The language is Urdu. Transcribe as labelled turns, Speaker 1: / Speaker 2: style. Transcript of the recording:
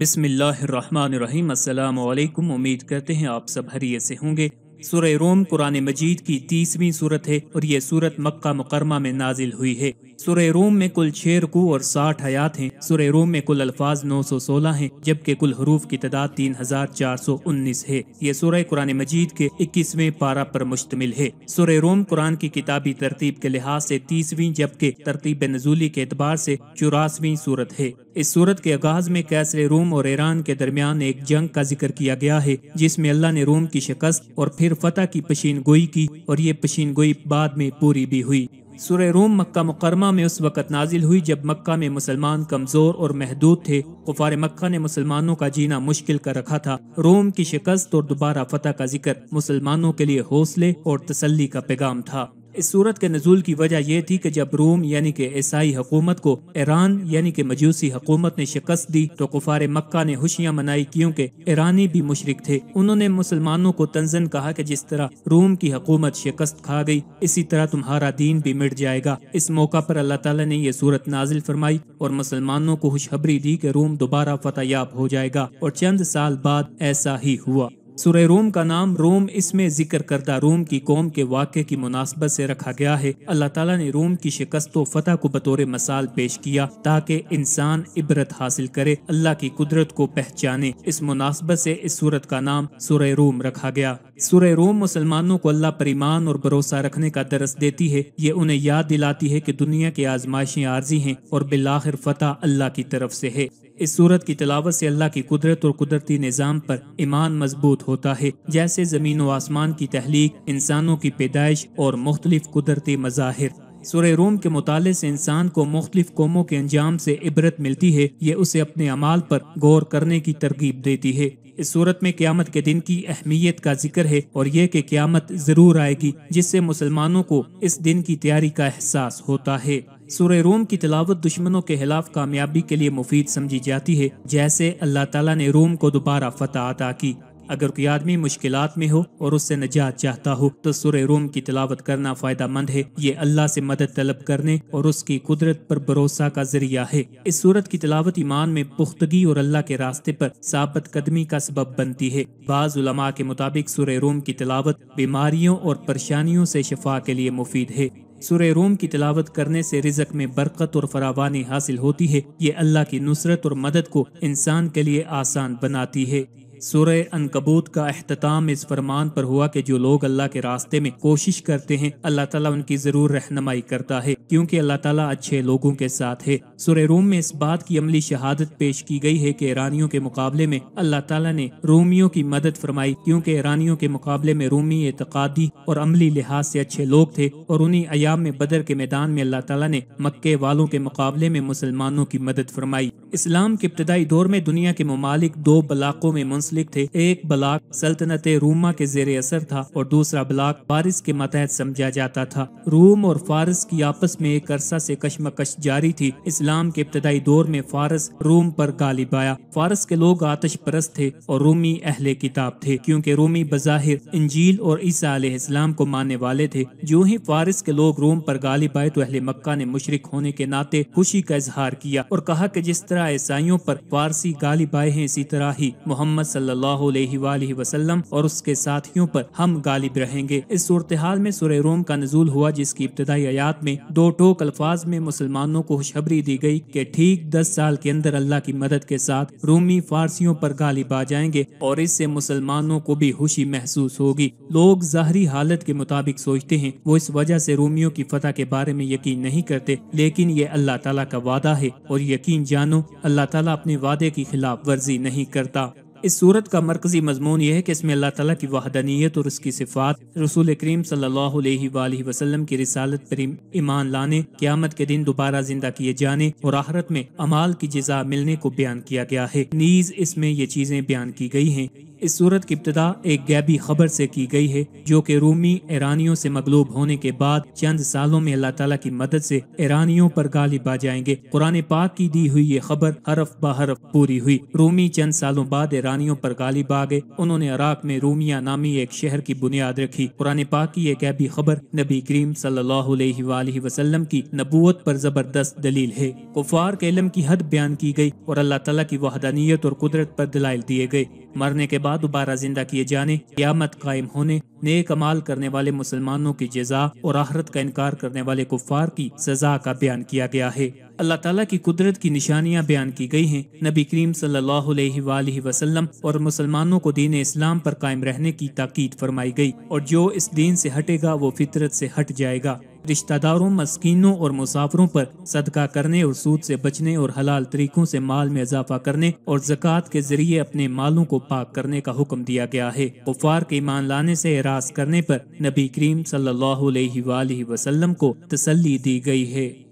Speaker 1: بسم اللہ الرحمن الرحیم۔ السلام علیکم، امید کرتے ہیں آپ سب خیریت سے ہوں گے۔ سورہ روم قرآن مجید کی 30ویں صورت ہے اور یہ صورت مکہ مکرمہ میں نازل ہوئی ہے۔ سورہ روم میں کل 6 رکوع اور 60 آیات ہیں۔ سورہ روم میں کل الفاظ 916 ہیں جبکہ کل حروف کی تعداد 3419 ہے۔ یہ سورہ قرآن مجید کے 21ویں پارہ پر مشتمل ہے۔ سورہ روم قرآن کی کتابی ترتیب کے لحاظ سے 30ویں جبکہ ترتیب نزولی کے اعتبار سے 84ویں صورت ہے۔ اس صورت کے آغاز میں کیسر روم اور ایران کے درمیان ایک جنگ کا ذکر کیا گیا ہے جس میں اللہ نے روم کی شکست اور پھر فتح کی پیشین گوئی کی اور یہ پیشین گوئی بعد میں پوری بھی ہوئی۔ سورہ روم مکہ مکرمہ میں اس وقت نازل ہوئی جب مکہ میں مسلمان کمزور اور محدود تھے۔ کفار مکہ نے مسلمانوں کا جینا مشکل کر رکھا تھا۔ روم کی شکست اور دوبارہ فتح کا ذکر مسلمانوں کے لیے حوصلے اور تسلی کا پیغام تھا۔ اس صورت کے نزول کی وجہ یہ تھی کہ جب روم یعنی کہ عیسائی حکومت کو ایران یعنی کہ مجوسی حکومت نے شکست دی تو کفار مکہ نے خوشیاں منائی کیونکہ ایرانی بھی مشرک تھے۔ انہوں نے مسلمانوں کو طنزاً کہا کہ جس طرح روم کی حکومت شکست کھا گئی اسی طرح تمہارا دین بھی مٹ جائے گا۔ اس موقع پر اللہ تعالیٰ نے یہ صورت نازل فرمائی اور مسلمانوں کو خوشخبری دی کہ روم دوبارہ فتح یاب ہو جائے گا، اور چند سال بعد ایسا ہی ہوا۔ سورہ روم کا نام روم اس میں ذکر کردہ روم کی قوم کے واقعے کی مناسبت سے رکھا گیا ہے۔ اللہ تعالیٰ نے روم کی شکست و فتح کو بطور مثال پیش کیا تاکہ انسان عبرت حاصل کرے، اللہ کی قدرت کو پہچانے۔ اس مناسبت سے اس سورت کا نام سورہ روم رکھا گیا۔ سورہ روم مسلمانوں کو اللہ پر ایمان اور بھروسہ رکھنے کا درس دیتی ہے۔ یہ انہیں یاد دلاتی ہے کہ دنیا کی آزمائشیں عارضی ہیں اور بالآخر فتح اللہ کی طرف سے ہے۔ اس سورت کی تلاوت سے اللہ کی قدرت اور قدرتی نظام پر ایمان مضبوط ہوتا ہے، جیسے زمین و آسمان کی تخلیق، انسانوں کی پیدائش اور مختلف قدرتی مظاہر۔ سورہ روم کے مطالعے سے انسان کو مختلف قوموں کے انجام سے عبرت ملتی ہے۔ یہ اسے اپنے اعمال پر غور کرنے کی ترغیب دیتی ہے۔ اس صورت میں قیامت کے دن کی اہمیت کا ذکر ہے اور یہ کہ قیامت ضرور آئے گی جس سے مسلمانوں کو اس دن کی تیاری کا احساس ہوتا ہے۔ سورہ روم کی تلاوت دشمنوں کے خلاف کامیابی کے لیے مفید سمجھی جاتی ہے، جیسے اللہ تعالیٰ نے روم کو دوبارہ فتح عطا کی۔ اگر کوئی آدمی مشکلات میں ہو اور اس سے نجات چاہتا ہو تو سورہ روم کی تلاوت کرنا فائدہ مند ہے۔ یہ اللہ سے مدد طلب کرنے اور اس کی قدرت پر بھروسہ کا ذریعہ ہے۔ اس سورت کی تلاوت ایمان میں پختگی اور اللہ کے راستے پر ثابت قدمی کا سبب بنتی ہے۔ بعض علماء کے مطابق سورہ روم کی تلاوت بیماریوں اور پریشانیوں سے شفا کے لیے مفید ہے۔ سورہ روم کی تلاوت کرنے سے رزق میں برکت اور فراوانی حاصل ہوتی ہے۔ یہ اللہ کی نصرت اور مدد کو انسان کے لیے آسان بناتی ہے۔ سورہ عنکبوت کا اختتام اس فرمان پر ہوا کہ جو لوگ اللہ کے راستے میں کوشش کرتے ہیں اللہ تعالیٰ ان کی ضرور رہنمائی کرتا ہے، کیونکہ اللہ تعالیٰ اچھے لوگوں کے ساتھ ہے۔ سورہ روم میں اس بات کی عملی شہادت پیش کی گئی ہے کہ ایرانیوں کے مقابلے میں اللہ تعالیٰ نے رومیوں کی مدد فرمائی، کیونکہ ایرانیوں کے مقابلے میں رومی اعتقادی اور عملی لحاظ سے اچھے لوگ تھے، اور انہی ایام میں بدر کے میدان میں اللہ تعالیٰ نے مکے والوں کے مقابلے میں مسلمانوں کی مدد فرمائی۔ اسلام کے ابتدائی دور میں دنیا کے ممالک 2 بلاقوں میں منسلک تھے۔ ایک بلاک سلطنت روما کے زیر اثر تھا اور دوسرا بلاک فارس کے ماتحت سمجھا جاتا تھا۔ روم اور فارس کی آپس میں ایک عرصہ سے کشمکش جاری تھی۔ اسلام کے ابتدائی دور میں فارس روم پر غالب آیا۔ فارس کے لوگ آتش پرست تھے اور رومی اہل کتاب تھے، کیونکہ رومی بظاہر انجیل اور عیسیٰ علیہ السلام کو ماننے والے تھے۔ جو ہی فارس کے لوگ روم پر غالب آئے تو اہل مکہ نے مشرک ہونے کے ناطے خوشی کا اظہار کیا اور کہا کہ جس طرح عیسائیوں پر فارسی غالب آئے ہیں اسی طرح ہی محمد صلی اللہ علیہ وآلہ وسلم اور اس کے ساتھیوں پر ہم غالب رہیں گے۔ اس صورتحال میں سورہ روم کا نزول ہوا جس کی ابتدائی آیات میں 2 ٹوک الفاظ میں مسلمانوں کو خوشخبری دی گئی کہ ٹھیک 10 سال کے اندر اللہ کی مدد کے ساتھ رومی فارسیوں پر غالب آ جائیں گے اور اس سے مسلمانوں کو بھی خوشی محسوس ہوگی۔ لوگ ظاہری حالت کے مطابق سوچتے ہیں، وہ اس وجہ سے رومیوں کی فتح کے بارے میں یقین نہیں کرتے، لیکن یہ اللہ تعالیٰ کا وعدہ ہے اور یقین جانو اللہ تعالیٰ اپنے وعدے کی خلاف ورزی نہیں کرتا۔ اس صورت کا مرکزی مضمون یہ ہے کہ اس میں اللہ تعالیٰ کی وحدانیت اور اس کی صفات، رسول کریم صلی اللہ علیہ وآلہ وسلم کی رسالت پر ایمان لانے، قیامت کے دن دوبارہ زندہ کیے جانے اور آخرت میں اعمال کی جزا ملنے کو بیان کیا گیا ہے۔ نیز اس میں یہ چیزیں بیان کی گئی ہیں اس صورت کی ابتدا ایک غیبی خبر سے کی گئی ہے جو کہ رومی ایرانیوں سے مغلوب ہونے کے بعد چند سالوں میں اللہ تعالیٰ کی مدد سے ایرانیوں پر غالب آ جائیں گے۔ قرآن پاک کی دی ہوئی یہ خبر حرف بہ حرف پوری ہوئی۔ رومی چند سالوں بعد ایرانیوں پر غالب آ گئے۔ انہوں نے عراق میں رومیہ نامی ایک شہر کی بنیاد رکھی۔ قرآن پاک کی یہ غیبی خبر نبی کریم صلی اللہ علیہ وآلہ وسلم کی نبوت پر زبردست دلیل ہے۔ کفار کے علم کی حد بیان کی گئی اور اللہ تعالیٰ کی وحدانیت اور قدرت پر دلائل دیے گئے۔ مرنے کے بعد دوبارہ زندہ کیے جانے، قیامت قائم ہونے، نیک اعمال کرنے والے مسلمانوں کی جزا اور آخرت کا انکار کرنے والے کفار کی سزا کا بیان کیا گیا ہے۔ اللہ تعالیٰ کی قدرت کی نشانیاں بیان کی گئی ہیں۔ نبی کریم صلی اللہ علیہ وآلہ وسلم اور مسلمانوں کو دین اسلام پر قائم رہنے کی تاکید فرمائی گئی، اور جو اس دین سے ہٹے گا وہ فطرت سے ہٹ جائے گا۔ رشتہ داروں، مسکینوں اور مسافروں پر صدقہ کرنے اور سود سے بچنے اور حلال طریقوں سے مال میں اضافہ کرنے اور زکوٰۃ کے ذریعے اپنے مالوں کو پاک کرنے کا حکم دیا گیا ہے۔ کفار کے ایمان لانے سے اعراض کرنے پر نبی کریم صلی اللہ علیہ وآلہ وسلم کو تسلی دی گئی ہے۔